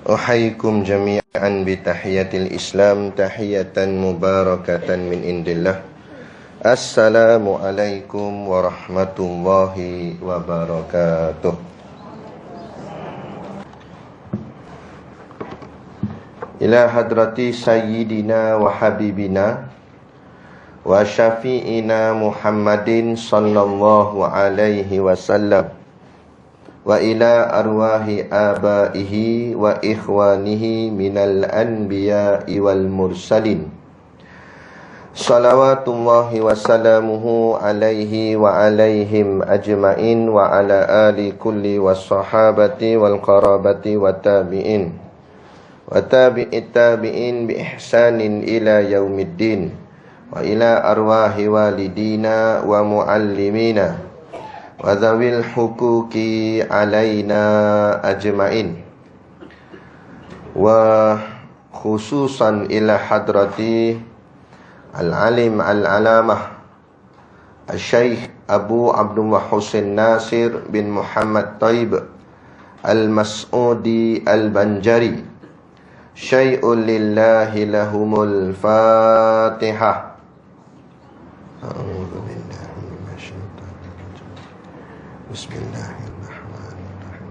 Uhayyikum jami'an bitahiyatil Islam tahiyatan mubarakatan min indillah. Assalamualaikum warahmatullahi wabarakatuh. Ila hadrati sayyidina wa habibina wa syafi'ina Muhammadin sallallahu alaihi wasallam wa ila arwahi abaihi wa ikhwanihi minal anbiya'i wal mursalin. Salawatullahi wa salamuhu alaihi wa alaihim ajma'in wa ala ali kulli was sahabati wal qarabati wa tabi'in wa tabi'it tabi'in bi ihsanin ila yaumiddin wa ila arwahi walidina wa muallimina wa dzawil huquqi alaina ajma'in, wa khususan ila hadrati al-alim al-alamah al-syaikh Abu Abdullah Husain Nasir bin Muhammad Taib al-Mas'udi al-Banjari. Syai'un lillahi lahumul Fatihah. Bismillahirrahmanirrahim.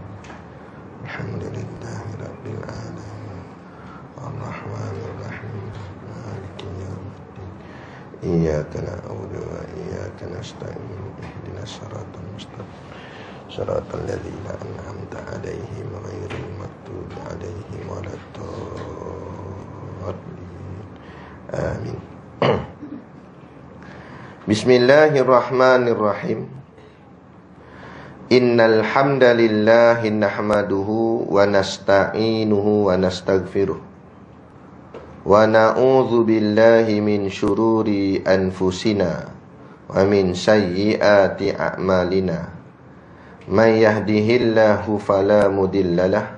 Alhamdulillahi rabbil alamin. Ar-Rahmanir Rahim. Maliki yaumiddin. Iyyaka na'budu wa iyyaka nasta'in. Ihdinas siratal mustaqim. Siratal ladzina an'amta 'alaihim ghairil maghdubi 'alaihim waladdallin. Amin. Bismillahirrahmanirrahim. Innal hamdalillahi nahmaduhu wa nasta'inuhu wa nastaghfiruh wa na'udzu billahi min syururi anfusina wa min sayyiati a'malina. May yahdihillahu fala mudhillalah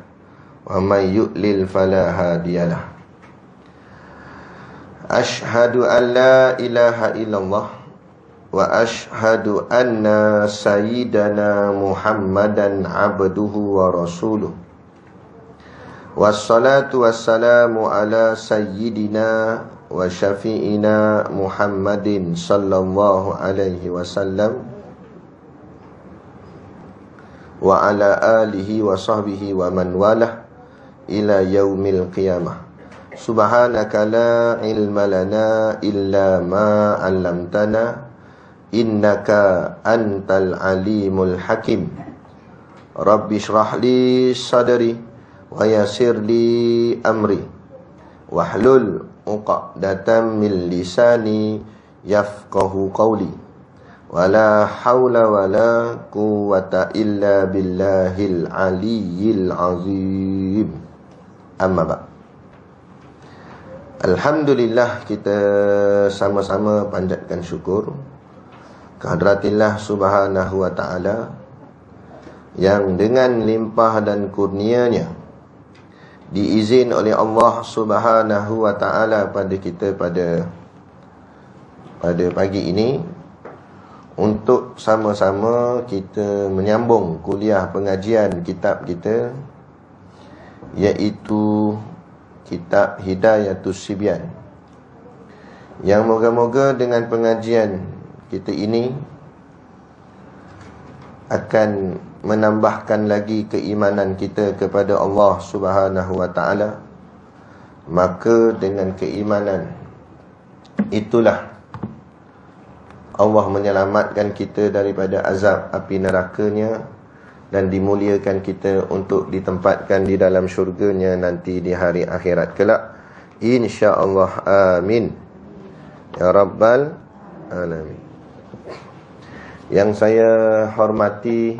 wa may yudlil fala hadiyalah. Asyhadu an la ilaha illallah wa ashhadu anna sayyidana Muhammadan abduhu wa rasuluh. Wassalatu wassalamu ala sayyidina wa syafi'ina Muhammadin sallallahu alaihi wasallam wa ala alihi wa sahbihi wa man walah ila yaumil qiyamah. Subhanaka la ilma lana illa ma 'allamtana innaka antal alimul hakim. Rabbi shrah li sadri wa yassir li amri wahlul 'uqdatam min lisani yafqahu qawli. Wala haula wala quwwata illa billahil aliyyil azim. Amma ba'. Alhamdulillah, kita sama-sama panjatkan syukur kehadраtillah subhanahu wa ta'ala yang dengan limpah dan kurnianya diizin oleh Allah subhanahu wa ta'ala pada kita pada pagi ini untuk sama-sama kita menyambung kuliah pengajian kitab kita, iaitu kitab Hidayatus Sibyan, yang moga-moga dengan pengajian kita ini akan menambahkan lagi keimanan kita kepada Allah subhanahu wa ta'ala. Maka dengan keimanan itulah Allah menyelamatkan kita daripada azab api nerakanya dan dimuliakan kita untuk ditempatkan di dalam syurganya nanti di hari akhirat kelak, insya-Allah. Amin ya rabbal alamin. Yang saya hormati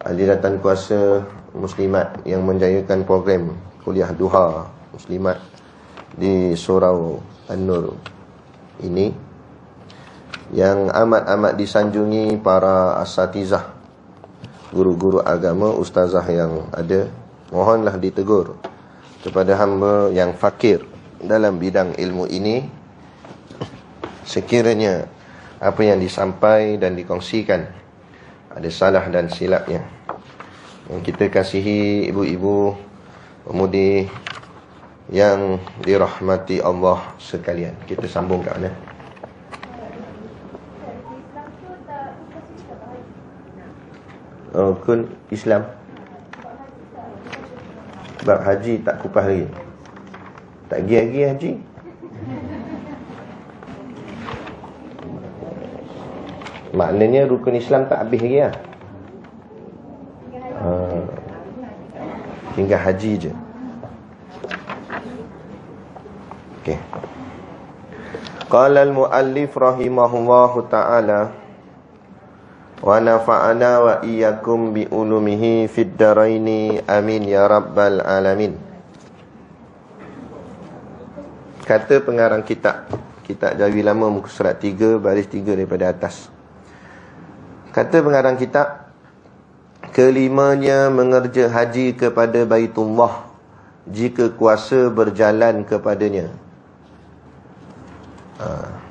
hadirin kuasa muslimat yang menjayakan program kuliah duha muslimat di Surau An-Nur ini, yang amat-amat disanjungi para asatizah, guru-guru agama, ustazah yang ada, mohonlah ditegur kepada hamba yang fakir dalam bidang ilmu ini. Sekiranya apa yang disampaikan dan dikongsikan ada salah dan silapnya, yang kita kasihi ibu-ibu Pemudi yang dirahmati Allah sekalian, kita sambung kat mana? Rukun Islam. Sebab haji tak kupas lagi. Tak pergi lagi haji. Maknanya rukun Islam tak habis lagi lah. Tinggal haji je. Okey. Qala al-muallif rahimahullahu ta'ala wa nafa'ana wa iyyakum bi ulumihi fid daraini amin ya rabbal alamin. Kata pengarang kitab Jawi Lama muka surat 3 baris 3 daripada atas. Kata pengarang kitab, kelimanya mengerja haji kepada Baitullah jika kuasa berjalan kepadanya.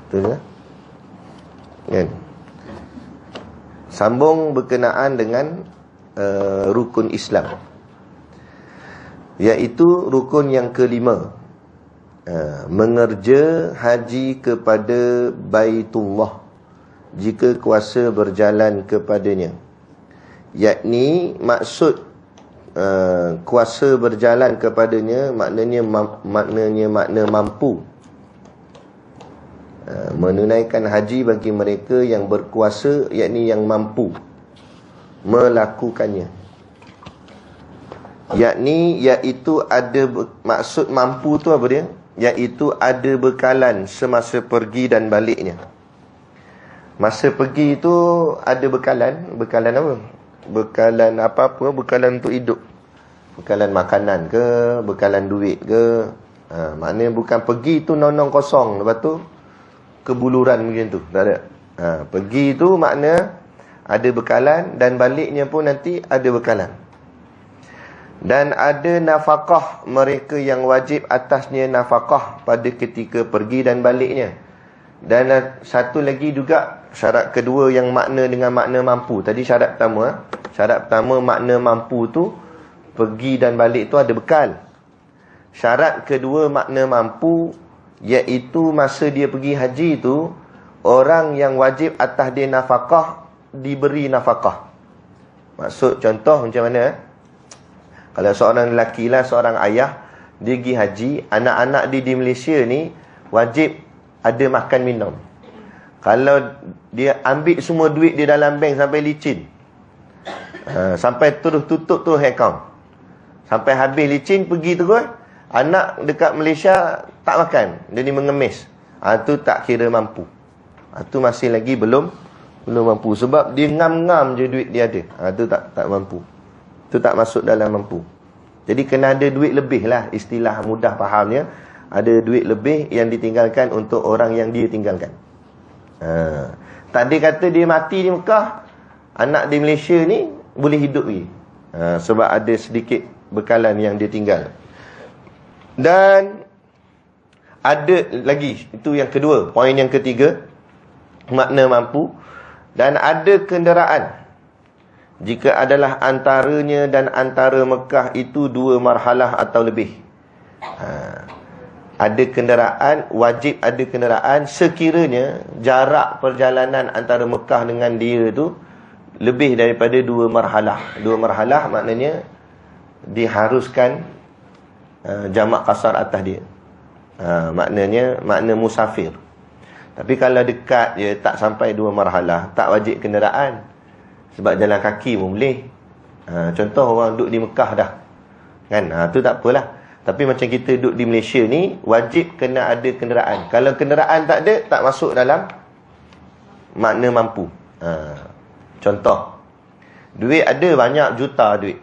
Betul tak? Kan? Sambung berkenaan dengan rukun Islam, iaitu rukun yang kelima, mengerja haji kepada Baitullah jika kuasa berjalan kepadanya. Yakni maksud kuasa berjalan kepadanya maknanya makna mampu menunaikan haji bagi mereka yang berkuasa, yakni yang mampu melakukannya. Yakni iaitu ada maksud mampu tu apa dia? Iaitu ada bekalan semasa pergi dan baliknya. Masa pergi tu ada bekalan. Bekalan apa? Bekalan apa-apa, bekalan untuk hidup. Bekalan makanan ke, bekalan duit ke. Maknanya bukan pergi tu nonong kosong, lepas tu kebuluran macam tu. Tak ada. Pergi tu makna ada bekalan, dan baliknya pun nanti ada bekalan. Dan ada nafkah mereka yang wajib atasnya nafkah pada ketika pergi dan baliknya. Dan satu lagi juga syarat kedua yang makna dengan makna mampu. Tadi syarat pertama, syarat pertama makna mampu tu pergi dan balik tu ada bekal. Syarat kedua makna mampu, iaitu masa dia pergi haji tu, orang yang wajib atas dia nafkah diberi nafkah. Maksud contoh macam mana? Kalau seorang lelaki lah, seorang ayah, dia pergi haji, anak-anak dia di Malaysia ni wajib ada makan minum. Kalau dia ambil semua duit dia dalam bank sampai licin, sampai terus tutup tu akaun, sampai habis licin, pergi terus, anak dekat Malaysia tak makan, dia ni mengemis, tu tak kira mampu. Tu masih lagi belum mampu. Sebab dia ngam-ngam je duit dia ada. Tu tak mampu. Tu tak masuk dalam mampu. Jadi kena ada duit lebih lah, istilah mudah fahamnya. Ada duit lebih yang ditinggalkan untuk orang yang dia tinggalkan. Tadi kata dia mati di Mekah, anak di Malaysia ni boleh hidup lagi. Sebab ada sedikit bekalan yang dia tinggal. Dan ada lagi, itu yang kedua. Poin yang ketiga, makna mampu. Dan ada kenderaan, jika adalah antaranya dan antara Mekah itu 2 marhalah atau lebih. Ada kenderaan, wajib ada kenderaan sekiranya jarak perjalanan antara Mekah dengan dia tu lebih daripada 2 marhalah. 2 marhalah maknanya diharuskan jamak kasar atas dia. Maknanya makna musafir. Tapi kalau dekat je, tak sampai 2 marhalah, tak wajib kenderaan. Sebab jalan kaki pun boleh. Contoh orang duduk di Mekah dah, kan? Tu tak apalah. Tapi macam kita duduk di Malaysia ni, wajib kena ada kenderaan. Kalau kenderaan tak ada, tak masuk dalam makna mampu. Contoh, duit ada banyak juta duit,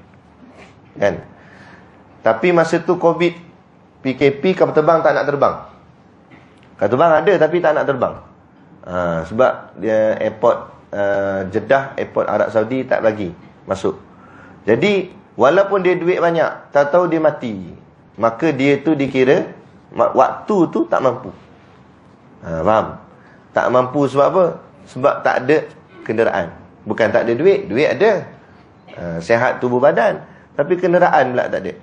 kan? Tapi masa tu Covid, PKP, kapal terbang tak nak terbang. Kapal terbang ada tapi tak nak terbang. Sebab dia airport Jeddah, airport Arab Saudi tak bagi masuk. Jadi walaupun dia duit banyak, tak tahu dia mati, maka dia tu dikira waktu tu tak mampu. Faham? Tak mampu sebab apa? Sebab tak ada kenderaan. Bukan tak ada duit, duit ada, sihat tubuh badan, tapi kenderaan pula tak ada.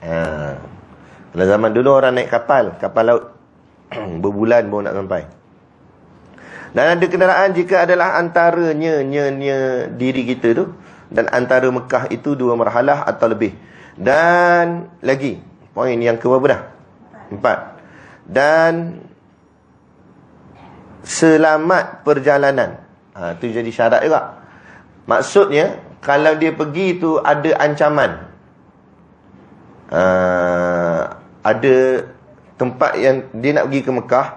Kalau zaman dulu orang naik kapal laut berbulan baru nak sampai. Dan ada kenderaan jika adalah antaranya diri kita tu dan antara Mekah itu 2 marhalah atau lebih. Dan lagi poin yang ke berapa dah? 4. Dan selamat perjalanan. Itu jadi syarat juga. Maksudnya kalau dia pergi tu ada ancaman, ada tempat yang dia nak pergi ke Mekah,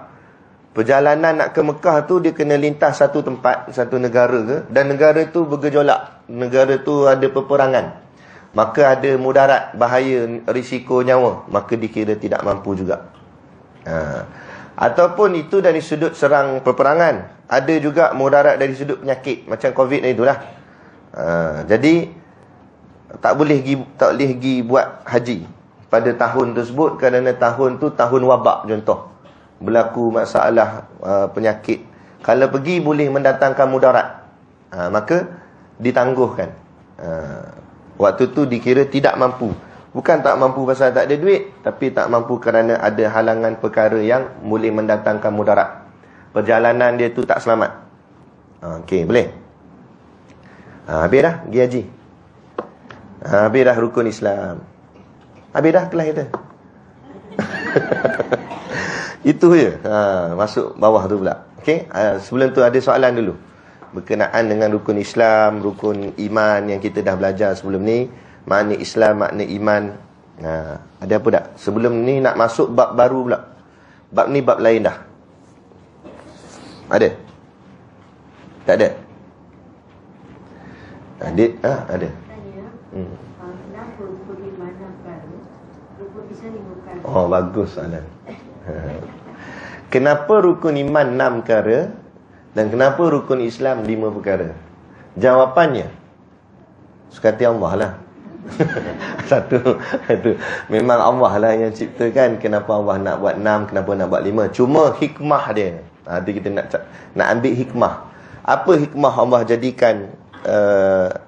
perjalanan nak ke Mekah tu dia kena lintas satu tempat, satu negara ke, dan negara tu bergejolak, negara tu ada peperangan, maka ada mudarat, bahaya, risiko nyawa, maka dikira tidak mampu juga. Ataupun itu dari sudut serang peperangan, ada juga mudarat dari sudut penyakit macam COVID ni itulah. Jadi tak boleh pergi buat haji pada tahun tersebut kerana tahun tu tahun wabak, contoh berlaku masalah penyakit. Kalau pergi boleh mendatangkan mudarat, maka ditangguhkan. Waktu tu dikira tidak mampu. Bukan tak mampu pasal tak ada duit, tapi tak mampu kerana ada halangan perkara yang boleh mendatangkan mudarat. Perjalanan dia tu tak selamat. Okey, boleh? Habis dah pergi haji. Habis dah rukun Islam. Habis dah kelas kita. Itu je. Masuk bawah tu pula. Okey, sebelum tu ada soalan dulu berkenaan dengan rukun Islam, rukun iman yang kita dah belajar sebelum ni. Makna Islam, makna iman. Ada apa tak? Sebelum ni nak masuk bab baru pula. Bab ni bab lain dah. Ada? Tak ada? Ada. Oh, bagus soalan. Kenapa rukun iman 6 perkara dan kenapa rukun Islam 5 perkara? Jawapannya sekati Allah lah. Satu. Memang Allah lah yang ciptakan. Kenapa Allah nak buat 6, kenapa nak buat 5. Cuma hikmah dia. Nanti kita nak ambil hikmah. Apa hikmah Allah jadikan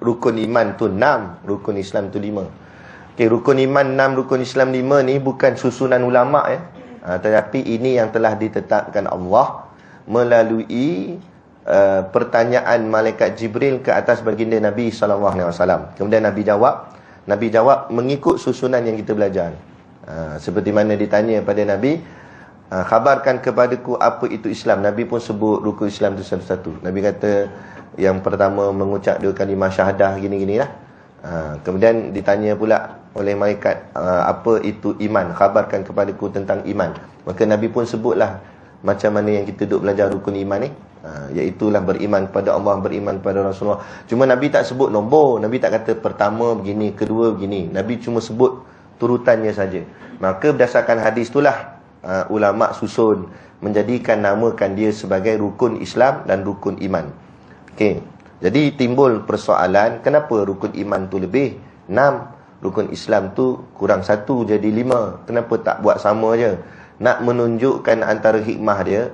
rukun iman tu 6, rukun Islam tu 5. Okay, rukun iman 6, rukun Islam 5 ni bukan susunan ulama' ya. Tetapi ini yang telah ditetapkan Allah melalui pertanyaan malaikat Jibril ke atas baginda Nabi SAW. Kemudian Nabi jawab mengikut susunan yang kita belajar. Seperti mana ditanya pada Nabi, khabarkan kepadaku apa itu Islam. Nabi pun sebut rukun Islam itu satu-satu. Nabi kata yang pertama mengucap 2 kalimah syahadah, gini-gini lah. Kemudian ditanya pula oleh malaikat, apa itu iman, khabarkan kepadaku tentang iman. Maka Nabi pun sebutlah macam mana yang kita duk belajar rukun iman ni, iaitulah beriman kepada Allah, beriman kepada Rasulullah. Cuma Nabi tak sebut nombor. Nabi tak kata pertama begini, kedua begini. Nabi cuma sebut turutannya saja. Maka berdasarkan hadis itulah ulama' susun menjadikan namakan dia sebagai rukun Islam dan rukun iman. Okey. Jadi timbul persoalan, kenapa rukun iman tu lebih 6, rukun Islam tu kurang 1 jadi 5? Kenapa tak buat sama je? Nak menunjukkan antara hikmah dia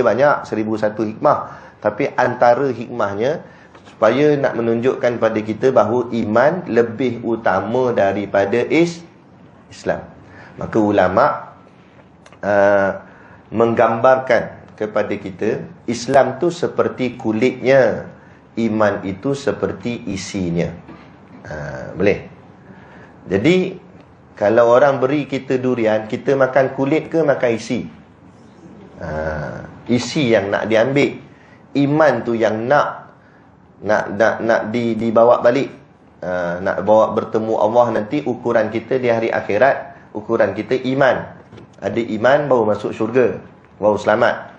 banyak, 1001 hikmah. Tapi antara hikmahnya supaya nak menunjukkan pada kita bahawa iman lebih utama daripada Islam. Maka ulama' menggambarkan kepada kita, Islam tu seperti kulitnya, iman itu seperti isinya. Boleh? Jadi kalau orang beri kita durian, kita makan kulit ke makan isi? Isi yang nak diambil. Iman tu yang nak dibawa balik. Nak bawa bertemu Allah nanti. Ukuran kita di hari akhirat, ukuran kita iman. Ada iman baru masuk syurga, baru selamat.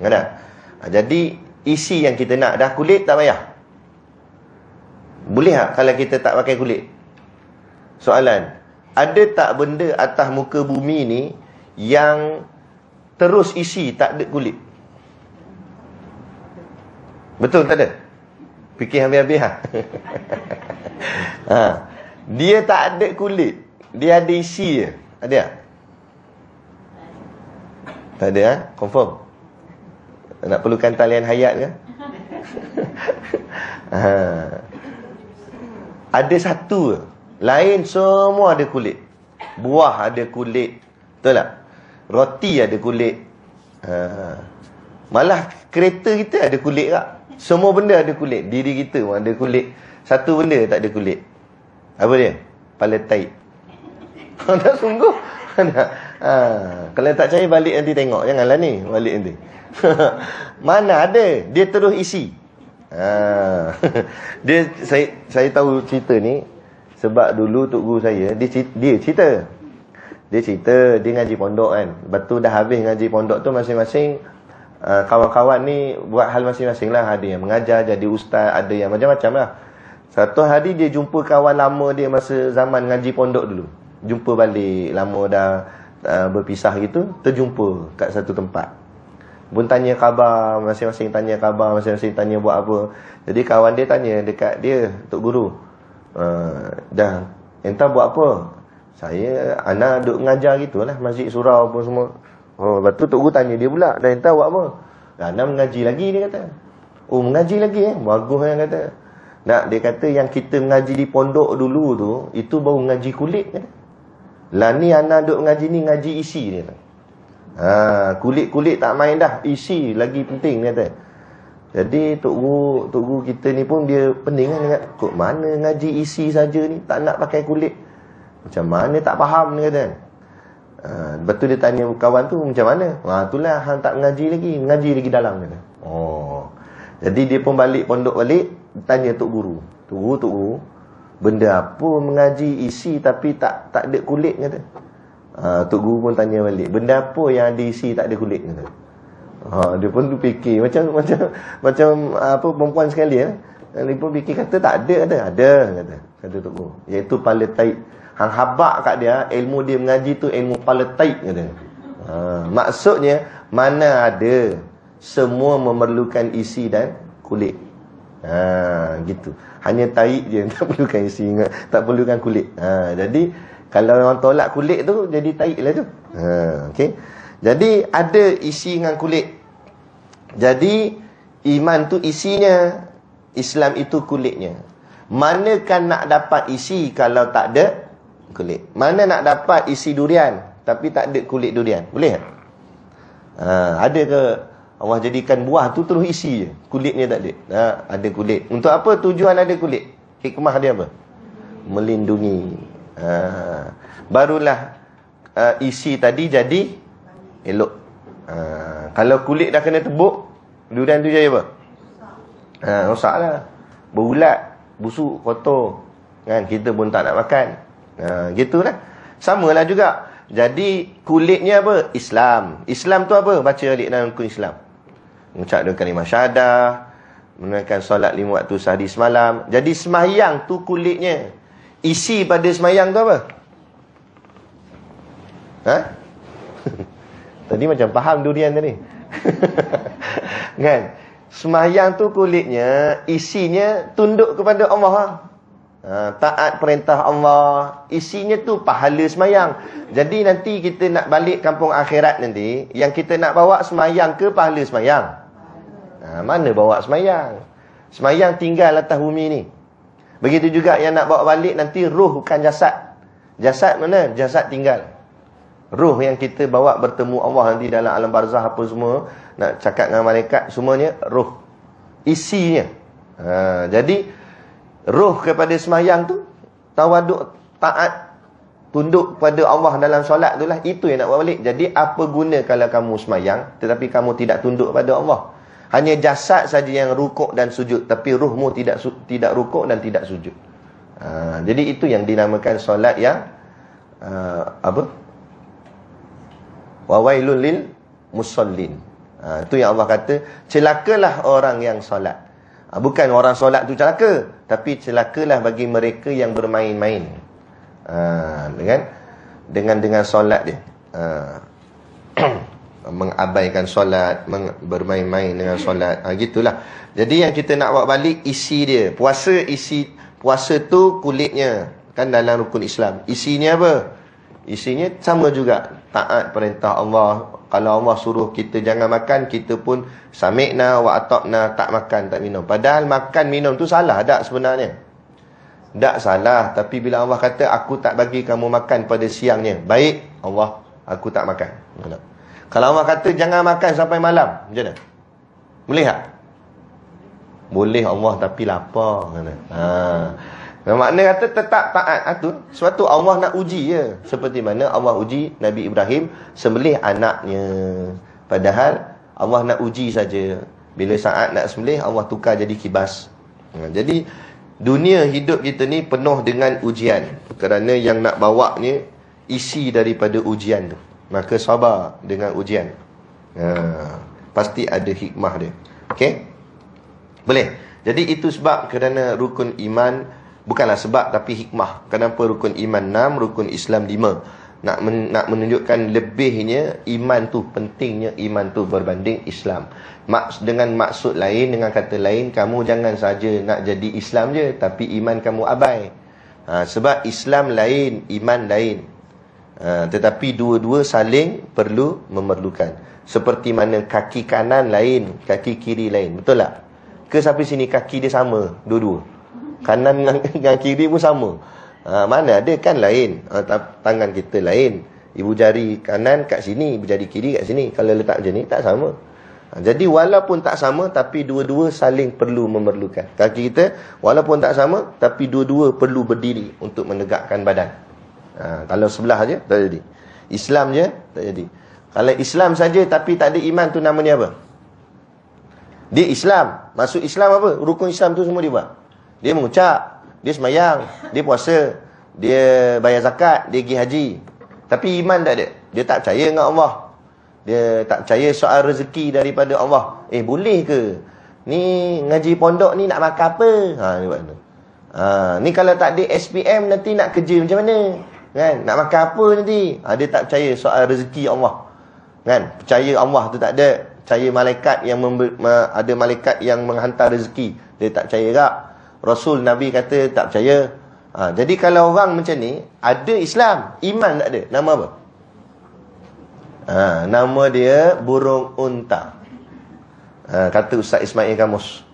Ada? Jadi isi yang kita nak, dah kulit tak payah. Boleh tak kalau kita tak pakai kulit? Soalan, ada tak benda atas muka bumi ni yang terus isi tak ada kulit? Betul tak ada? Fikir habis-habis ha? Dia tak ada kulit, dia ada isi je. Ada tak? Tak ada ha? Confirm? Nak perlukan talian hayat ke? Ada satu, lain semua ada kulit. Buah ada kulit. Betul tak? Roti ada kulit. Malah kereta kita ada kulit tak? Semua benda ada kulit. Diri kita pun ada kulit. Satu benda tak ada kulit. Apa dia? Kepala taik. Tak sungguh. Kalau tak percaya balik nanti tengok. Janganlah ni. Balik nanti. Mana ada? Dia terus isi. Saya tahu cerita ni sebab dulu tok guru saya dia cerita. Dia cerita dia ngaji pondok kan. Lepas tu dah habis ngaji pondok tu masing-masing kawan-kawan ni buat hal masing-masing lah. Ada yang mengajar jadi ustaz, ada yang macam-macam lah. Satu hari dia jumpa kawan lama dia masa zaman ngaji pondok dulu. Jumpa balik, lama dah berpisah gitu, terjumpa kat satu tempat. Pun tanya khabar, masing-masing tanya khabar, masing-masing tanya buat apa. Jadi kawan dia tanya dekat dia, tok guru, dah entah buat apa? Saya, anak duk mengajar gitulah, masjid surau apa semua. Lepas tu tok guru tanya dia pula, dah entah buat apa? Anak mengaji lagi, dia kata. Oh, mengaji lagi bagus yang kata. Nak, dia kata yang kita mengaji di pondok dulu tu, itu baru mengaji kulit kan. Lah ni anak duk mengaji ni, ngaji isi dia kata. Kulit-kulit tak main dah, isi lagi penting dia kata. Jadi tok guru kita ni pun dia pening kan, dia kata, kok mana ngaji isi saja ni, tak nak pakai kulit. Macam mana tak faham dia kata. Lepas tu dia tanya kawan tu macam mana. Itulah hang tak mengaji lagi dalam dia kata. Jadi dia pun balik pondok balik, tanya tok guru. Tok guru, benda apa mengaji isi tapi tak ada kulit kata. Tok guru pun tanya balik, benda apa yang ada isi tak ada kulit kata. Dia pun tu fikir macam apa perempuan sekali dia pun fikir kata tak ada kata tok guru, iaitu kepala taik. Hang habaq kat dia ilmu dia mengaji tu ilmu kepala taik kata. Maksudnya mana ada, semua memerlukan isi dan kulit. Gitu. Hanya taik je tak perlukan isi, tak perlukan kulit. Jadi kalau orang tolak kulit tu jadi taik lah tu. Okey. Jadi ada isi dengan kulit. Jadi iman tu isinya, Islam itu kulitnya. Mana kan nak dapat isi kalau tak ada kulit? Mana nak dapat isi durian tapi tak ada kulit durian? Boleh tak? Ada ke Allah jadikan buah tu terus isi je, kulitnya tak ada? Ada kulit. Untuk apa tujuan ada kulit? Hikmah dia apa? Melindungi. Barulah isi tadi jadi elok. Kalau kulit dah kena tebuk, durian tu jadi apa? Rosaklah. Berulat, busuk, kotor. Kan kita pun tak nak makan. Gitulah. Samalah juga. Jadi kulitnya apa? Islam. Islam tu apa? Baca balik dalam rukun Islam. Mengucap dua kalimah syahadah, menunaikan solat 5 waktu sehari semalam. Jadi semayang tu kulitnya. Isi pada semayang tu apa? Tadi macam faham durian tadi. Kan? Semayang tu kulitnya, isinya tunduk kepada Allah. Taat perintah Allah. Isinya tu pahala semayang. Jadi nanti kita nak balik kampung akhirat nanti, yang kita nak bawa semayang ke pahala semayang? Mana bawa semayang? Semayang tinggal atas bumi ni. Begitu juga yang nak bawa balik nanti ruh, bukan jasad. Jasad mana? Jasad tinggal. Ruh yang kita bawa bertemu Allah nanti dalam alam barzah apa semua, nak cakap dengan malaikat, semuanya ruh. Isinya. Jadi ruh kepada semayang tu, tawaduk, taat, tunduk pada Allah dalam solat tu lah, itu yang nak bawa balik. Jadi apa guna kalau kamu semayang tetapi kamu tidak tunduk pada Allah? Hanya jasad saja yang rukuk dan sujud, tapi ruhmu tidak rukuk dan tidak sujud. Jadi itu yang dinamakan solat yang apa? Wa wailul lil musallin. Itu yang Allah kata, celakalah orang yang solat. Bukan orang solat tu celaka, tapi celakalah bagi mereka yang bermain-main dengan solat dia. Mengabaikan solat, bermain-main dengan solat. Gitulah. Jadi yang kita nak bawa balik isi dia. Puasa tu kulitnya. Kan dalam rukun Islam. Isinya apa? Isinya sama juga. Taat perintah Allah. Kalau Allah suruh kita jangan makan, kita pun sami'na wa ata'na, tak makan, tak minum. Padahal makan minum tu salah tak sebenarnya? Tak salah. Tapi bila Allah kata, aku tak bagi kamu makan pada siangnya, baik Allah, aku tak makan. Kalau Allah kata, jangan makan sampai malam, macam mana? Boleh tak? Boleh Allah, tapi lapar. Makna kata tetap taat. Sebab tu Allah nak uji je. Seperti mana Allah uji Nabi Ibrahim sembelih anaknya. Padahal Allah nak uji saja. Bila saat nak sembelih, Allah tukar jadi kibas. Jadi dunia hidup kita ni penuh dengan ujian. Kerana yang nak bawa ni isi daripada ujian tu. Maka sabar dengan ujian. Pasti ada hikmah dia. Okey? Boleh. Jadi itu sebab kerana rukun iman, bukanlah sebab tapi hikmah. Kenapa rukun iman 6, rukun Islam 5. Nak menunjukkan lebihnya iman tu, pentingnya iman tu berbanding Islam. Dengan maksud lain, dengan kata lain, kamu jangan saja nak jadi Islam je, tapi iman kamu abai. Sebab Islam lain, iman lain. Tetapi dua-dua saling memerlukan. Seperti mana kaki kanan lain, kaki kiri lain. Betul tak? Ke sampai sini kaki dia sama, dua-dua. Kanan dengan kiri pun sama. Mana ada kan lain. Tangan kita lain. Ibu jari kanan kat sini, ibu jari kiri kat sini. Kalau letak macam ni, tak sama. Jadi walaupun tak sama, tapi dua-dua saling perlu memerlukan. Kaki kita walaupun tak sama, tapi dua-dua perlu berdiri untuk menegakkan badan. Kalau sebelah je, tak jadi. Islam je, tak jadi. Kalau Islam saja tapi tak ada iman, tu namanya apa? Dia Islam. Masuk Islam apa? Rukun Islam tu semua dia buat. Dia mengucap, dia semayang, dia puasa, dia bayar zakat, dia pergi haji. Tapi iman tak ada. Dia tak percaya dengan Allah. Dia tak percaya soal rezeki daripada Allah. Boleh ke? Ni ngaji pondok ni nak makan apa? Dia buat tu. Ni kalau tak ada SPM nanti nak kerja macam mana? Kan? Nak makan apa nanti? Dia tak percaya soal rezeki Allah. Kan? Percaya Allah tu tak ada. Percaya malaikat yang ada malaikat yang menghantar rezeki. Dia tak percaya tak? Rasul Nabi kata tak percaya. Jadi kalau orang macam ni, ada Islam, iman tak ada. Nama apa? Nama dia burung unta. Kata Ustaz Ismail Kamus.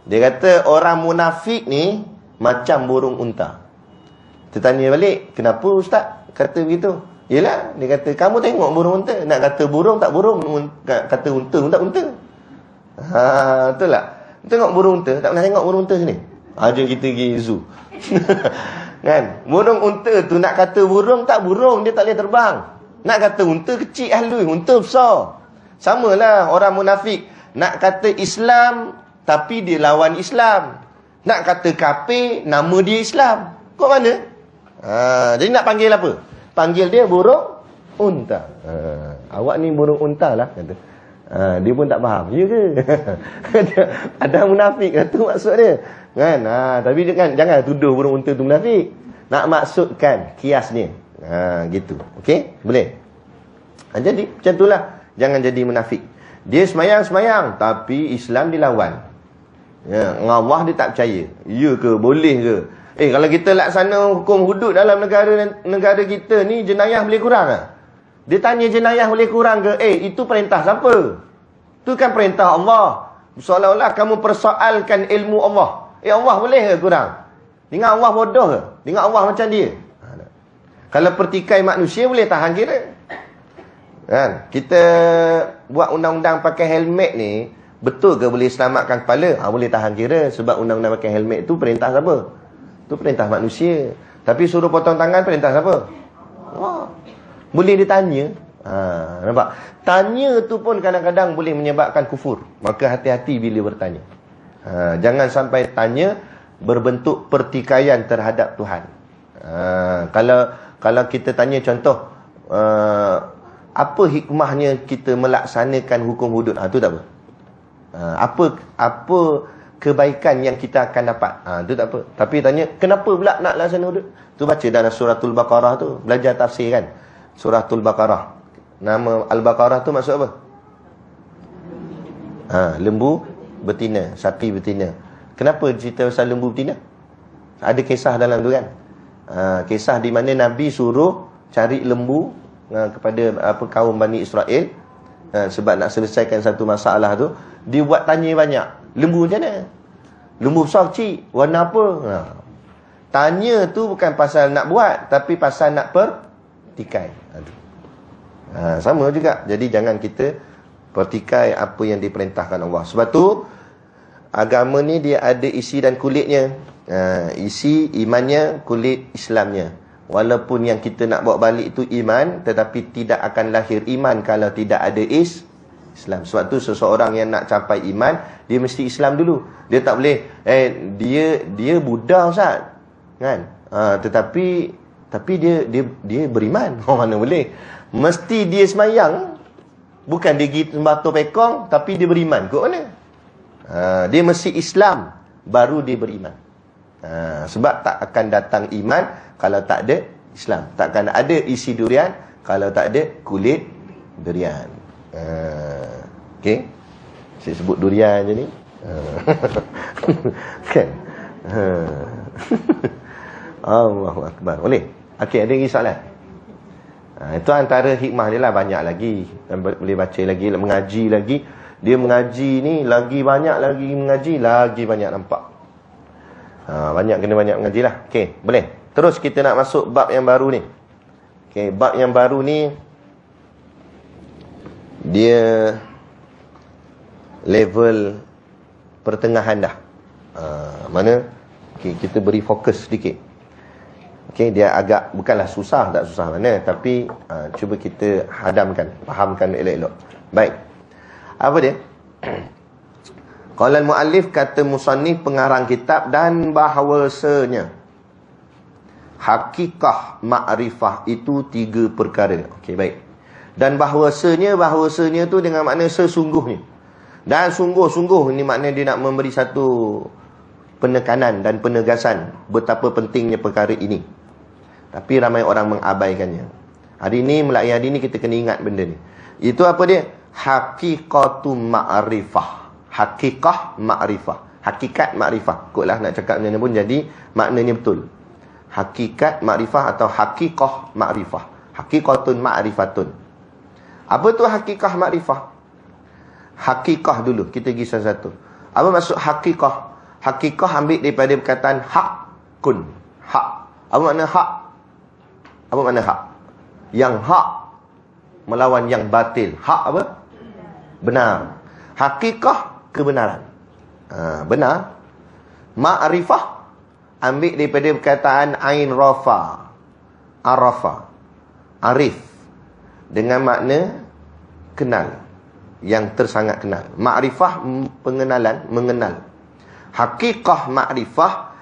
Dia kata orang munafik ni macam burung unta. Kita tanya balik, kenapa Ustaz kata begitu? Yelah, dia kata kamu tengok burung unta. Nak kata burung tak burung, kata unta pun tak unta. Betul tak? Tengok burung unta, tak pernah tengok burung unta sini. Jom kita pergi zoo. Kan? Burung unta tu nak kata burung tak burung, dia tak boleh terbang. Nak kata unta kecil halus, unta besar. Samalah orang munafik. Nak kata Islam tapi dia lawan Islam. Nak kata kafir, nama dia Islam. Kok mana? Jadi nak panggil apa? Panggil dia burung unta. Awak ni burung unta lah, kata. Dia pun tak faham. Ya ke? Ada munafik, kata maksud dia. Kan? Tapi dia kan, jangan tuduh burung unta tu munafik. Nak maksudkan kiasnya. Gitu. Okey? Boleh? Jadi macam itulah. Jangan jadi munafik. Dia semayang-semayang, tapi Islam dilawan. Allah dia tak percaya. Ya ke? Boleh ke? Kalau kita laksana hukum hudud dalam negara kita ni, jenayah boleh kurang tak? Dia tanya jenayah boleh kurang ke? Itu perintah siapa? Itu kan perintah Allah. Seolah-olah kamu persoalkan ilmu Allah. Allah boleh ke kurang? Dengar Allah bodoh ke? Dengar Allah macam dia? Kalau pertikai manusia boleh tahan kira. Kan? Kita buat undang-undang pakai helmet ni, betul ke boleh selamatkan kepala? Boleh tahan kira. Sebab undang-undang pakai helmet tu perintah siapa? Itu perintah manusia. Tapi suruh potong tangan perintah siapa? Boleh ditanya. Nampak? Tanya tu pun kadang-kadang boleh menyebabkan kufur. Maka hati-hati bila bertanya. Jangan sampai tanya berbentuk pertikaian terhadap Tuhan. Kalau kita tanya contoh, apa hikmahnya kita melaksanakan hukum hudud? Itu tak apa. Apa kebaikan yang kita akan dapat? Itu tak apa. Tapi tanya, kenapa pula nak laksana hudud? Tu baca dalam suratul Baqarah tu. Belajar tafsir kan? Suratul Baqarah. Nama Al-Baqarah tu maksud apa? Lembu betina, sapi betina. Kenapa cerita pasal lembu betina? Ada kisah dalam tu kan? Kisah di mana Nabi suruh cari lembu kepada kaum Bani Israel, sebab nak selesaikan satu masalah tu. Dia buat tanya banyak. Lembu macam mana? Lembu besar kecil, warna apa? Tanya tu bukan pasal nak buat, tapi pasal nak pertikai. Sama juga. Jadi jangan kita pertikai apa yang diperintahkan Allah. Sebab tu agama ni dia ada isi dan kulitnya. Isi imannya, kulit Islamnya. Walaupun yang kita nak bawa balik itu iman, tetapi tidak akan lahir iman kalau tidak ada Islam. Sebab tu seseorang yang nak capai iman, dia mesti Islam dulu. Dia tak boleh dia Buddha Ustaz, kan? Tetapi dia beriman. Mana boleh? Mesti dia semayang, bukan dia pergi sembah pekong, tapi dia beriman. Kok mana? Dia mesti Islam, baru dia beriman. Sebab tak akan datang iman kalau tak ada Islam. Tak akan ada isi durian kalau tak ada kulit durian. Okey. Saya sebut durian je ni. Kan? Allahu Akbar. Boleh? Okey, ada lagi soalan? Itu antara hikmah dia lah. Banyak lagi. Boleh baca lagi, mengaji lagi. Dia mengaji ni lagi banyak, lagi mengaji lagi banyak nampak. Banyak, kena banyak mengaji lah. Okey, boleh. Terus kita nak masuk bab yang baru ni. Okey, bab yang baru ni dia level pertengahan dah. Mana? Okey, kita beri fokus sedikit. Okey, dia agak, bukanlah susah, tak susah mana, tapi cuba kita hadamkan, fahamkan elok-elok. Baik. Apa dia? Qala al-muallif, kata musannif pengarang kitab, dan bahawasanya hakikah makrifah itu 3 perkara. Okey, baik. Dan bahawasanya tu dengan makna sesungguhnya. Dan sungguh-sungguh ni makna dia nak memberi satu penekanan dan penegasan betapa pentingnya perkara ini. Tapi ramai orang mengabaikannya. Hari ni, mulai hari ni kita kena ingat benda ni. Itu apa dia? Hakikatu ma'rifah. Hakikah ma'rifah. Hakikat ma'rifah. Kotlah nak cakap macam mana pun jadi maknanya betul. Hakikat ma'rifah atau hakikah ma'rifah. Hakikatun ma'rifatun. Apa tu hakikah ma'rifah? Hakikah dulu, kita pergi satu-satu. Apa maksud hakikah? Hakikah ambil daripada perkataan hakun. Hak. Apa makna hak? Apa makna hak? Yang hak melawan yang batil. Hak apa? Benar. Hakikah, kebenaran. Benar. Ma'rifah ambil daripada perkataan ain rafa. Arafa. Arif. Dengan makna kenal. Yang tersangat kenal. Ma'rifah, pengenalan, mengenal. Hakikah ma'rifah,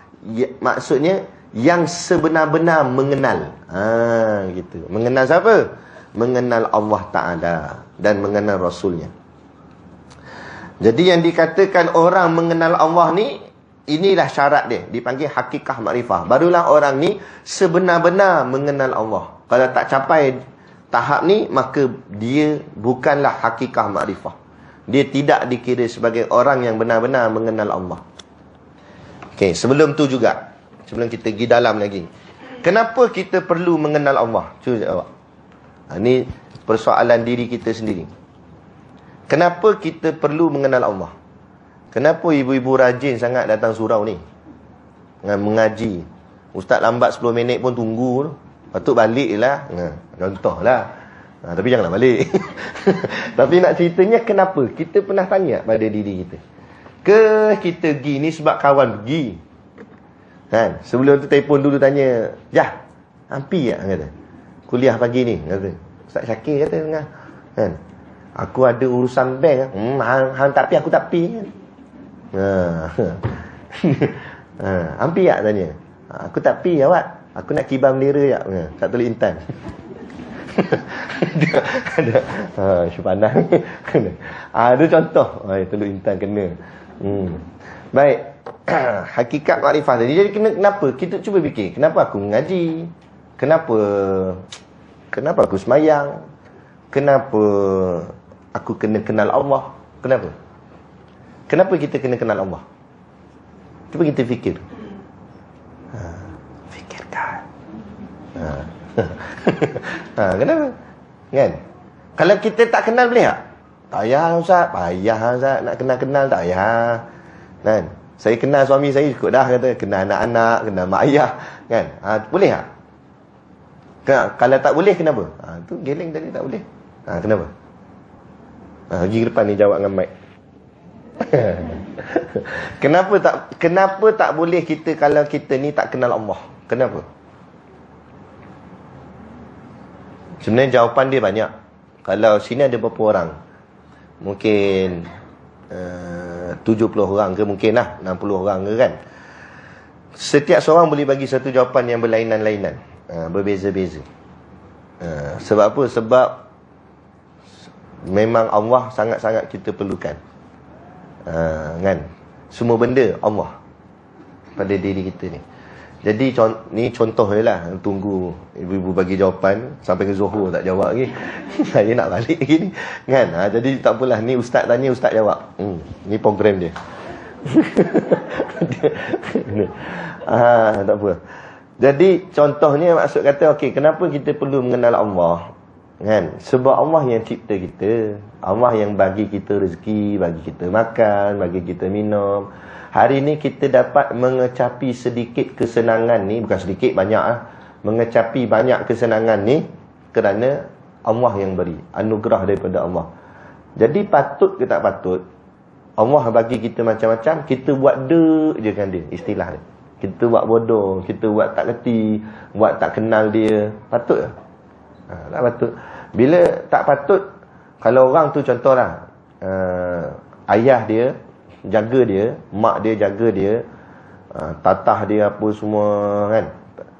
maksudnya yang sebenar-benar mengenal. Gitu. Mengenal siapa? Mengenal Allah Ta'ala dan mengenal Rasulnya. Jadi yang dikatakan orang mengenal Allah ni, inilah syarat dia. Dipanggil hakikah ma'rifah. Barulah orang ni sebenar-benar mengenal Allah. Kalau tak capai tahap ni, maka dia bukanlah hakikah ma'rifah. Dia tidak dikira sebagai orang yang benar-benar mengenal Allah. Okey, sebelum tu juga, sebelum kita pergi dalam lagi, kenapa kita perlu mengenal Allah? Cuba jawab. Ini persoalan diri kita sendiri. Kenapa kita perlu mengenal Allah? Kenapa ibu-ibu rajin sangat datang surau ni dengan mengaji? Ustaz lambat 10 minit pun tunggu. Patut balik lah. Contohlah. Tapi janganlah balik. Tapi nak ceritanya kenapa? Kita pernah tanya pada diri kita. Ke kita pergi ni sebab kawan pergi? Kan? Sebelum tu telefon dulu tanya, "Jah, ampi tak?" kata. "Kuliah pagi ni," kata. Ustaz Syakir kata tengah. Kan? "Aku ada urusan bank." Hang tak pi, aku tak pi. Ampi tak tanya. "Aku tak pi awak. Aku nak kibar bendera tak?" Tak tulis intan. Ada syupanang. Ada contoh. Tulis intan kena. Baik. Hakikat makrifah tadi. Jadi kenapa? Kita cuba fikir. Kenapa aku mengaji? Kenapa aku semayang? Kenapa aku kena kenal Allah? Kenapa? Kenapa kita kena kenal Allah? Cuba kita fikir. Fikirkan. Kenapa? Kan? Kalau kita tak kenal boleh tak? Tak payah Ustaz. Payah Ustaz. Nak kenal-kenal tak payah. Kan? Saya kenal suami saya cukup dah, kata kenal anak-anak, kenal mak ayah, kan? Boleh tak? Kalau tak boleh kenapa? Tu geleng tadi tak boleh. Kenapa? Pergi ke depan ni jawab dengan mic. Kenapa tak boleh kita kalau kita ni tak kenal Allah? Kenapa? Sebenarnya jawapan dia banyak. Kalau sini ada berapa orang? Mungkin 70 orang ke, mungkin lah 60 orang ke, kan? Setiap seorang boleh bagi satu jawapan yang berlainan-lainan, berbeza-beza. Sebab apa? Sebab memang Allah sangat-sangat kita perlukan, kan? Semua benda Allah pada diri kita ni. Jadi ni contoh je lah. Tunggu ibu-ibu bagi jawapan sampai ke Zuhur tak jawab lagi. Saya nak balik lagi ni, kan? Jadi tak apalah, ni ustaz tanya, ustaz jawab. Ni program dia. Tak apa. Jadi contohnya, maksud kata, okey, kenapa kita perlu mengenal Allah, kan? Sebab Allah yang cipta kita, Allah yang bagi kita rezeki, bagi kita makan, bagi kita minum. Hari ni kita dapat mengecapi sedikit kesenangan ni, bukan sedikit, banyak mengecapi banyak kesenangan ni kerana Allah yang beri, anugerah daripada Allah. Jadi patut ke tak patut Allah bagi kita macam-macam, kita buat je kan dia, istilah dia. Kita buat bodoh, kita buat tak kerti, buat tak kenal dia. Patut ke? Tak patut. Bila tak patut, kalau orang tu contohlah, ayah dia jaga dia, mak dia jaga dia, tatah dia apa semua, kan,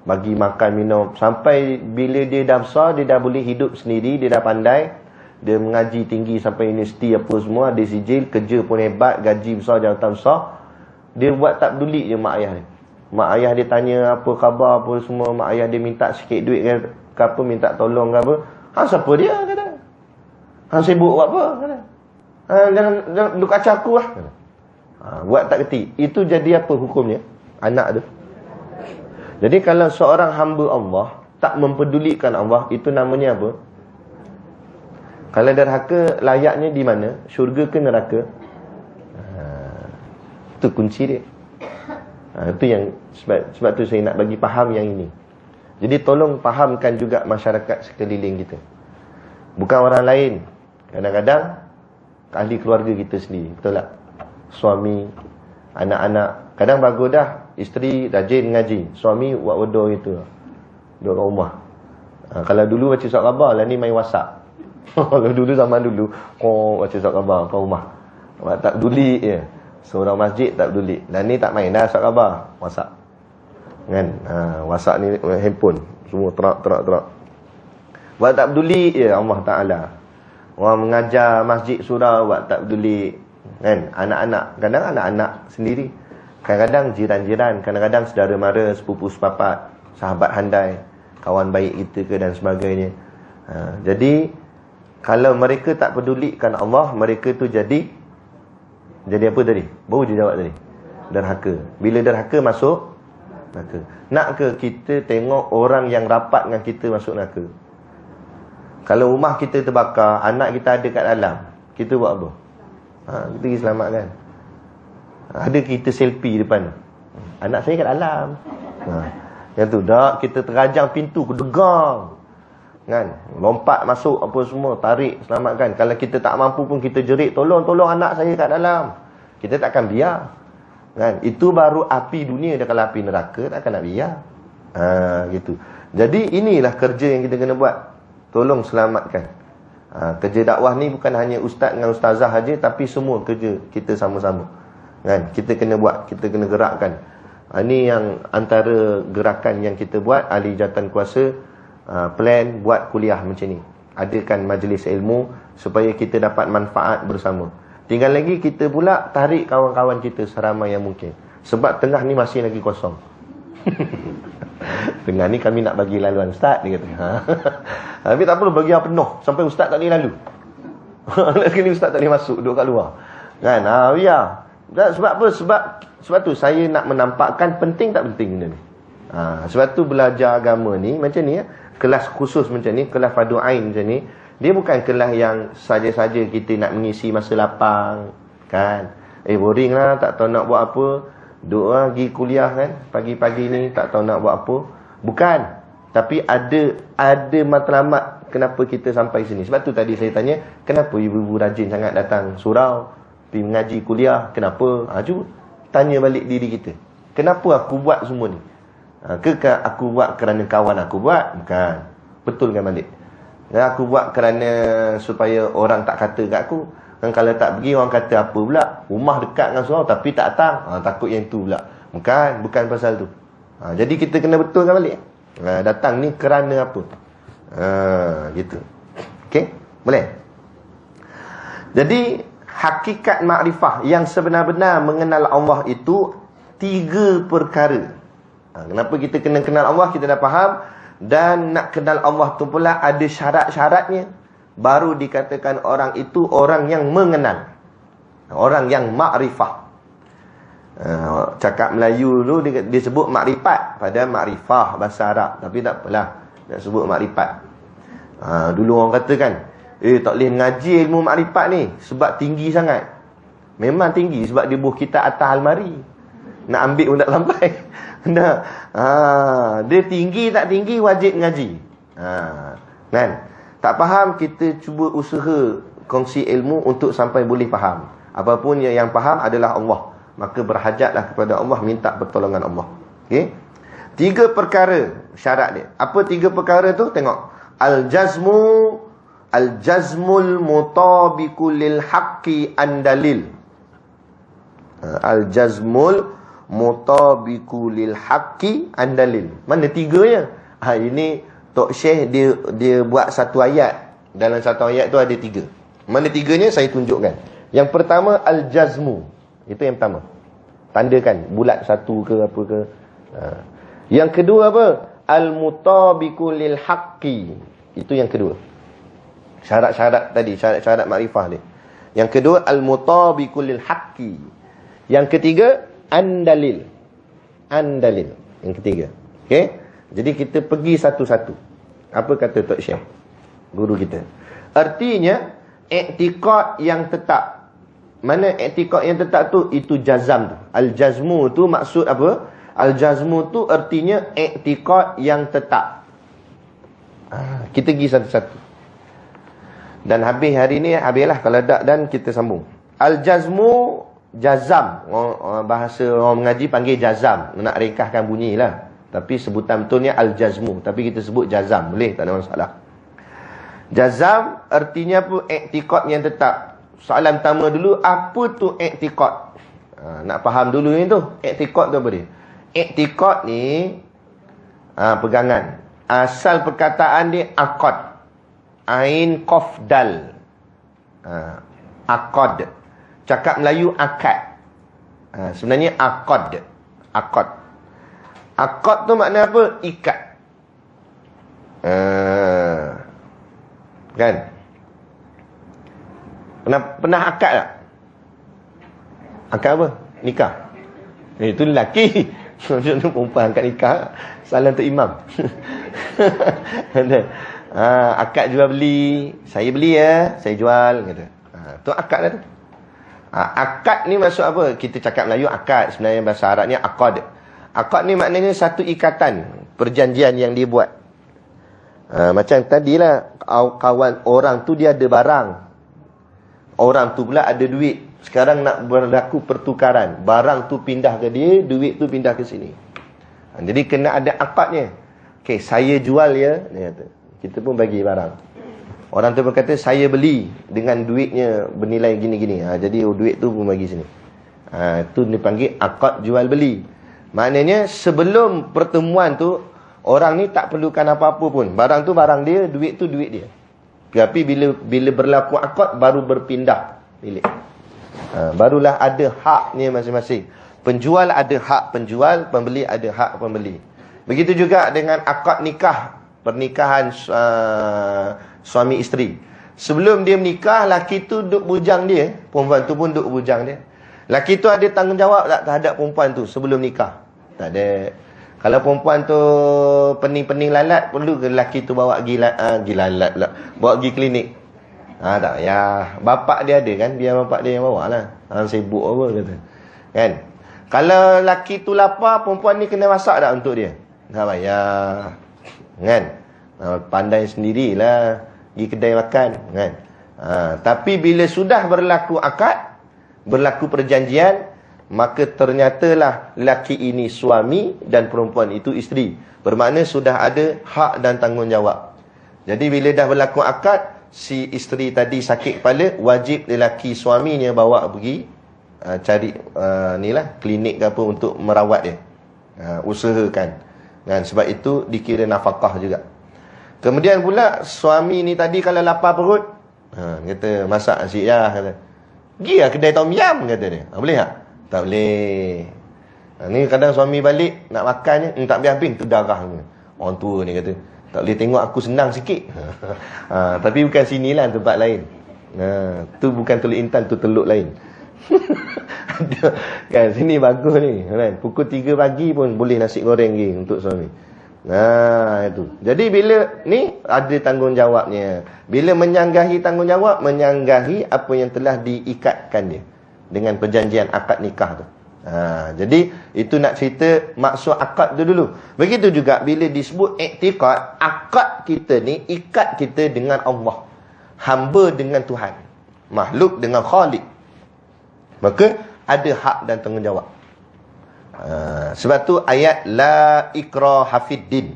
bagi makan minum, sampai bila dia dah besar, dia dah boleh hidup sendiri, dia dah pandai, dia mengaji tinggi sampai universiti apa semua, dia sijil, kerja pun hebat, gaji besar, jawatan besar, dia buat tak peduli je mak ayah dia. Mak ayah dia tanya apa khabar apa semua, mak ayah dia minta sikit duit ke apa, minta tolong ke apa, siapa dia, kata, sibuk buat apa, kata, jangan duk kacau aku lah, kata. Buat tak kerti. Itu jadi apa hukumnya anak tu? Jadi kalau seorang hamba Allah tak mempedulikan Allah, itu namanya apa? Kalau derhaka, layaknya di mana? Syurga ke neraka? Itu kunci dia. Itu yang sebab tu saya nak bagi faham yang ini. Jadi tolong fahamkan juga masyarakat sekeliling kita, bukan orang lain. Kadang-kadang ahli keluarga kita sendiri, betul tak? Suami, anak-anak, kadang bagus dah, isteri rajin ngaji, suami buat bodoh itu, duduk kat rumah. Kalau dulu baca surat khabar, lah ni main WhatsApp. Kalau dulu, zaman dulu, baca surat khabar kat rumah, tak peduli je. Seorang masjid tak peduli. Lah ni tak main dah surat khabar, WhatsApp, kan? WhatsApp ni handphone, semua terak. Buat tak peduli je Allah Ta'ala. Orang mengajar masjid surau, buat tak peduli, kan? Anak-anak, kadang anak-anak sendiri, kadang-kadang jiran-jiran, kadang-kadang saudara mara, sepupu sepapat, sahabat handai, kawan baik kita ke dan sebagainya. Jadi kalau mereka tak pedulikan Allah, mereka tu jadi apa tadi? Baru dia jawab tadi, derhaka. Bila derhaka masuk neraka. Nak ke kita tengok orang yang rapat dengan kita masuk neraka? Kalau rumah kita terbakar, anak kita ada kat dalam, kita buat apa? Kita pergi selamatkan. Ada kita selfie depan, anak saya kat dalam, yang tu dah kita terajang pintu, kedegang, kan, lompat masuk apa semua, tarik, selamatkan. Kalau kita tak mampu pun kita jerit, tolong anak saya kat dalam. Kita takkan biar, kan? Itu baru api dunia. Dia kalau api neraka takkan nak biar. Gitu. Jadi inilah kerja yang kita kena buat, tolong selamatkan. Kerja dakwah ni bukan hanya ustaz dengan ustazah saja, tapi semua kerja kita sama-sama, kan? Kita kena buat, kita kena gerakkan. Ini yang antara gerakan yang kita buat, ahli jawatan kuasa plan buat kuliah macam ni, adakan majlis ilmu supaya kita dapat manfaat bersama. Tinggal lagi kita pula tarik kawan-kawan kita seramai yang mungkin, sebab tengah ni masih lagi kosong. Tengah ni kami nak bagi laluan ustaz, dia kata. Tapi tak perlu bagi yang penuh sampai ustaz tak boleh lalu. Lagi ni ustaz tak boleh masuk, duduk kat luar, kan? Ya. Sebab apa? Sebab tu saya nak menampakkan penting tak penting benda ni. Sebab tu belajar agama ni macam ni, kelas khusus macam ni, kelas fardu ain macam ni, dia bukan kelas yang saja-saja kita nak mengisi masa lapang, kan? Boring lah, tak tahu nak buat apa. Duduk lah, pergi kuliah kan. Pagi-pagi ni tak tahu nak buat apa. Bukan. Tapi ada matlamat kenapa kita sampai sini. Sebab tu tadi saya tanya, kenapa ibu-ibu rajin sangat datang surau, pergi mengaji, kuliah. Kenapa? Cuba tanya balik diri kita. Kenapa aku buat semua ni? Ke aku buat kerana kawan aku buat? Bukan. Betulkan balik. Aku buat kerana supaya orang tak kata kat aku. Kan kalau tak pergi, orang kata apa pula? Rumah dekat dengan surau tapi tak datang. Takut yang tu pula. Bukan pasal tu. Jadi kita kena betulkan balik. Datang ni kerana apa? Gitu. Okey? Boleh? Jadi hakikat makrifah yang sebenar-benar mengenal Allah itu 3 perkara. Kenapa kita kena kenal Allah, kita dah faham. Dan nak kenal Allah tu pula ada syarat-syaratnya. Baru dikatakan orang itu orang yang mengenal, orang yang makrifah. Cakap Melayu dulu dia sebut makrifat, padahal makrifah bahasa Arab. Tapi tak apalah, nak sebut makrifat. Dulu orang kata kan, tak boleh mengaji ilmu makrifat ni sebab tinggi sangat. Memang tinggi sebab dia buh kita atas almari. Nak ambil pun tak sampai. Dia tinggi tak tinggi wajib ngaji. Kan? Tak faham, kita cuba usaha kongsi ilmu untuk sampai boleh faham. Apapun yang faham adalah Allah. Maka berhajatlah kepada Allah, minta pertolongan Allah. Okey? 3 perkara syarat dia. Apa 3 perkara tu? Tengok. Al-jazmul mutabiqu lil haqqi an dalil. Al-jazmul mutabiqu lil haqqi an dalil. Mana 3-nya? Ini Tok Syekh dia buat satu ayat. Dalam satu ayat tu ada 3. Mana 3-nya saya tunjukkan. Yang pertama al-jazmu. Itu yang pertama. Tandakan bulat 1 ke apa ke. Yang kedua apa? Al-mutabiqu lil haqqi. Itu yang kedua. Syarat-syarat tadi, syarat-syarat makrifah ni. Yang kedua al-mutabiqu lil haqqi. Yang ketiga an-dalil. An-dalil. Yang ketiga. Okey? Jadi kita pergi satu-satu. Apa kata Tok Syekh, guru kita? Artinya i'tiqad yang tetap. Mana i'tiqad yang tetap tu? Itu jazam tu. Al-jazmu tu maksud apa? Al-jazmu tu artinya i'tiqad yang tetap. Kita pergi satu-satu. Dan habis hari ni, habislah. Kalau tak dan kita sambung. Al-jazmu, jazam. Bahasa orang mengaji panggil jazam. Nak ringkaskan bunyi lah. Tapi sebutan betulnya al-jazmu. Tapi kita sebut jazam. Boleh, tak ada masalah. Jazam artinya apa? I'tiqad yang tetap. Soalan pertama dulu, apa tu i'tiqad? Nak faham dulu ni tu. I'tiqad tu apa dia? I'tiqad ni pegangan. Asal perkataan dia aqad. Ain qaf dal. Aqad. Cakap Melayu akad. Sebenarnya aqad. Aqad. Aqad tu makna apa? Ikat. Kan? Pernah akad tak? Akad apa? Nikah. Itu lelaki. Macam tu perempuan akad nikah. Salah untuk imam. Akad jual beli. Saya beli ya, saya jual. Kata. Tu akad lah tu. Akad ni maksud apa? Kita cakap Melayu akad. Sebenarnya bahasa Arabnya aqad. Akad ni maknanya satu ikatan, perjanjian yang dia buat. Macam tadilah, kawan orang tu dia ada barang. Orang tu pula ada duit. Sekarang nak berlaku pertukaran. Barang tu pindah ke dia, duit tu pindah ke sini. Jadi kena ada akadnya. Okey, saya jual ya, dia kata. Kita pun bagi barang. Orang tu pun kata saya beli dengan duitnya bernilai gini-gini. Jadi duit tu pun bagi sini. Itu dipanggil akad jual beli. Maknanya sebelum pertemuan tu, orang ni tak perlukan apa-apa pun. Barang tu barang dia, duit tu duit dia. Tapi bila berlaku akad, baru berpindah milik. Barulah ada haknya masing-masing. Penjual ada hak penjual, pembeli ada hak pembeli. Begitu juga dengan akad nikah, pernikahan suami isteri. Sebelum dia menikah, laki tu duk bujang dia, perempuan tu pun duk bujang dia. Laki tu ada tanggungjawab tak terhadap perempuan tu sebelum nikah? Tak ada. Kalau perempuan tu pening-pening lalat, perlu ke laki tu bawa pergi lalat pula, bawa pergi klinik? Tak payah. Bapak dia ada kan, biar bapak dia yang bawa lah. Sibuk apa kata. Kan? Kalau laki tu lapar, perempuan ni kena masak tak untuk dia? Tak payah. Kan? Pandai sendirilah pergi kedai makan, kan? Tapi bila sudah berlaku akad, berlaku perjanjian, maka ternyatalah laki ini suami dan perempuan itu isteri. Bermakna sudah ada hak dan tanggungjawab. Jadi bila dah berlaku akad, si isteri tadi sakit kepala, wajib lelaki suaminya bawa pergi cari klinik ke apa untuk merawat dia. Usahakan. Dan sebab itu dikira nafkah juga. Kemudian pula suami ni tadi kalau lapar perut, kata masak nasi ya, kata. Pergi lah kedai tom yam, kata dia. Boleh tak? Tak boleh. Ni kadang suami balik nak makan je, tak habis-habis tu darah ni. Orang tua ni kata, tak boleh tengok aku senang sikit. Tapi bukan sinilah, tempat lain. Tu bukan Teluk Intan, tu teluk lain. Kan sini bagus ni, kan? Pukul 3 pagi pun boleh nasi goreng lagi untuk suami. Itu. Jadi bila ni ada tanggungjawabnya. Bila menyanggahi tanggungjawab, menyanggahi apa yang telah diikatkan dia dengan perjanjian akad nikah tu. Jadi itu nak cerita maksud akad tu dulu. Begitu juga bila disebut iktikad, akad kita ni ikat kita dengan Allah, hamba dengan Tuhan, makhluk dengan Khalik. Maka ada hak dan tanggungjawab. Sebab tu ayat la ikraha fiddin,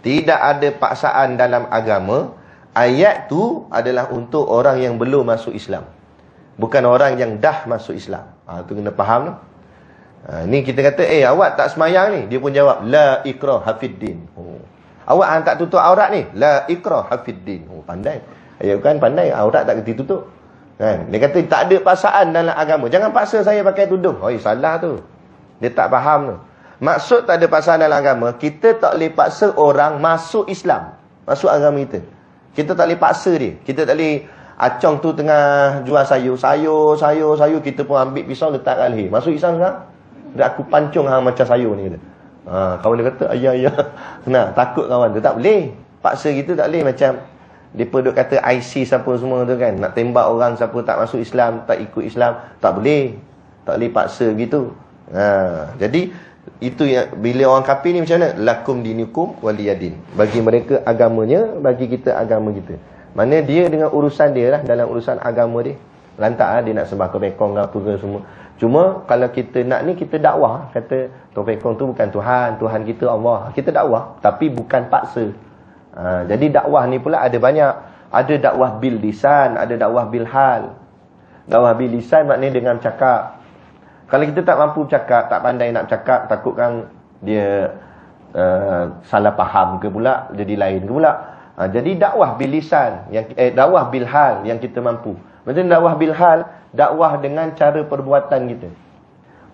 tidak ada paksaan dalam agama. Ayat tu adalah untuk orang yang belum masuk Islam, bukan orang yang dah masuk Islam. Tu kena faham tu. Ni kita kata, awak tak semayang ni. Dia pun jawab, la ikraha fiddin. Awak tak tutup aurat ni, la ikraha fiddin. Pandai. Ya kan, pandai. Aurat tak kena tutup. Kan? Dia kata, tak ada paksaan dalam agama. Jangan paksa saya pakai tudung. Salah tu. Dia tak faham tu. Maksud tak ada paksaan dalam agama, kita tak boleh paksa orang masuk Islam, masuk agama kita. Kita tak boleh paksa dia. Kita tak boleh, acong tu tengah jual sayur, kita pun ambil pisau letak kat leher. Masuk Islam sekarang? Dia aku pancung macam sayur ni. Kawan dia kata, ayah. Nah, takut kawan tu. Tak boleh. Paksa gitu tak boleh. Macam mereka duk kata ISIS apa semua tu kan. Nak tembak orang siapa tak masuk Islam, tak ikut Islam. Tak boleh. Tak boleh paksa gitu. Jadi itu yang bila orang kafir ni macam mana? Lakum dinukum waliyadin. Bagi mereka agamanya, bagi kita agama kita. Mana dia dengan urusan dia lah, dalam urusan agama dia. Lantak lah, dia nak sembah topekong ke apa ke semua. Cuma kalau kita nak ni, kita dakwah. Kata topekong tu bukan Tuhan, Tuhan kita Allah. Kita dakwah, tapi bukan paksa. Jadi dakwah ni pula ada banyak. Ada dakwah bil lisan, ada dakwah bil hal. Dakwah bil lisan maknanya dengan cakap. Kalau kita tak mampu bercakap, tak pandai nak bercakap, takutkan dia salah faham ke pula, jadi lain ke pula. Jadi dakwah bil lisan, dakwah bil hal yang kita mampu. Macam dakwah bil hal, dakwah dengan cara perbuatan kita.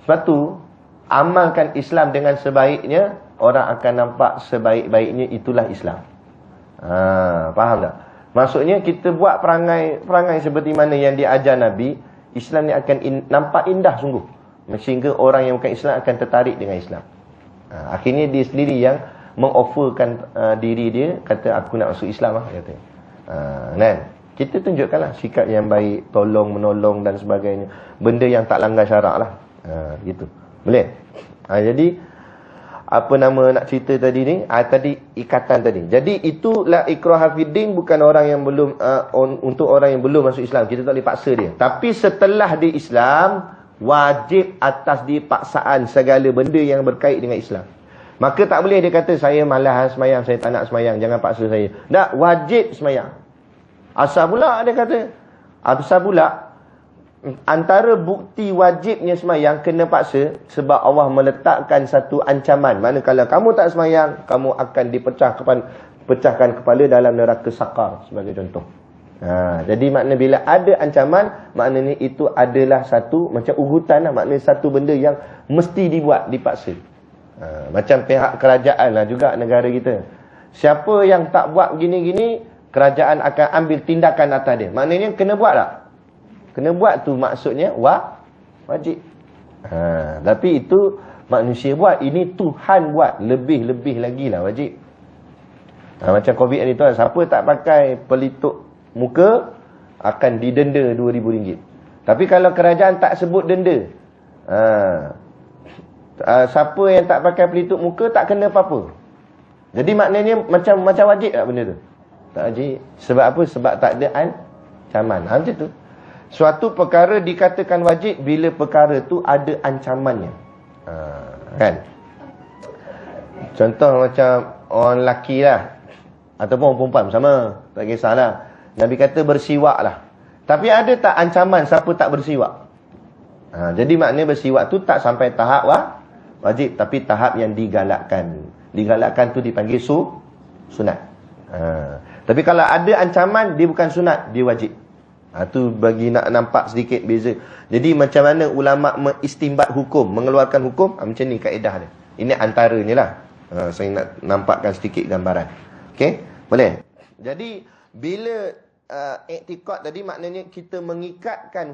Sebab tu, amalkan Islam dengan sebaiknya, orang akan nampak sebaik-baiknya, itulah Islam. Faham tak? Maksudnya kita buat perangai seperti mana yang diajar Nabi, Islam ni akan nampak indah sungguh. Sehingga orang yang bukan Islam akan tertarik dengan Islam. Akhirnya dia sendiri yang mengofferkan diri dia, kata aku nak masuk Islam lah, kata. Kan? Kita tunjukkanlah sikap yang baik, tolong menolong dan sebagainya, benda yang tak langgar syarak lah. Gitu. Boleh? Jadi apa nama nak cerita tadi ni? Tadi ikatan tadi. Jadi itulah ikrah fiddin, bukan orang yang belum untuk orang yang belum masuk Islam. Kita tak boleh paksa dia. Tapi setelah dia Islam, wajib atas dia paksaan segala benda yang berkait dengan Islam. Maka tak boleh dia kata, saya malas semayang, saya tak nak semayang, jangan paksa saya. Tak, wajib semayang. Asal pula dia kata, asal pula antara bukti wajibnya semayang kena paksa, sebab Allah meletakkan satu ancaman. Mana kalau kamu tak semayang, kamu akan pecahkan kepala dalam neraka sakar, sebagai contoh. Jadi makna bila ada ancaman, maknanya itu adalah satu macam ugutan lah, maknanya satu benda yang mesti dibuat, dipaksa. Macam pihak kerajaan lah juga negara kita. Siapa yang tak buat gini-gini, kerajaan akan ambil tindakan atas dia. Maknanya kena buat tak? Kena buat tu maksudnya wajib. Tapi itu manusia buat, ini Tuhan buat, lebih-lebih lagi lah wajib. Macam COVID ni tuan, siapa tak pakai pelitup muka akan didenda RM2,000. Tapi kalau kerajaan tak sebut denda, siapa yang tak pakai pelitup muka tak kena apa-apa. Jadi maknanya macam wajib tak benda tu? Tak wajib. Sebab apa? Sebab tak ada ancaman. Macam tu. Suatu perkara dikatakan wajib bila perkara tu ada ancamannya. Kan? Contoh macam orang lelaki lah, ataupun orang perempuan sama, tak kisahlah. Nabi kata bersiwak lah. Tapi ada tak ancaman siapa tak bersiwak? Jadi maknanya bersiwak tu tak sampai tahap wajib, tapi tahap yang digalakkan. Digalakkan tu dipanggil sunat. Tapi kalau ada ancaman, dia bukan sunat, dia wajib. Tu bagi nak nampak sedikit beza. Jadi macam mana ulama' mengistimbat hukum, mengeluarkan hukum, macam ni kaedah dia. Ini antaranya lah. Saya nak nampakkan sedikit gambaran. Okey? Boleh? Jadi bila i'tiqad tadi maknanya kita mengikatkan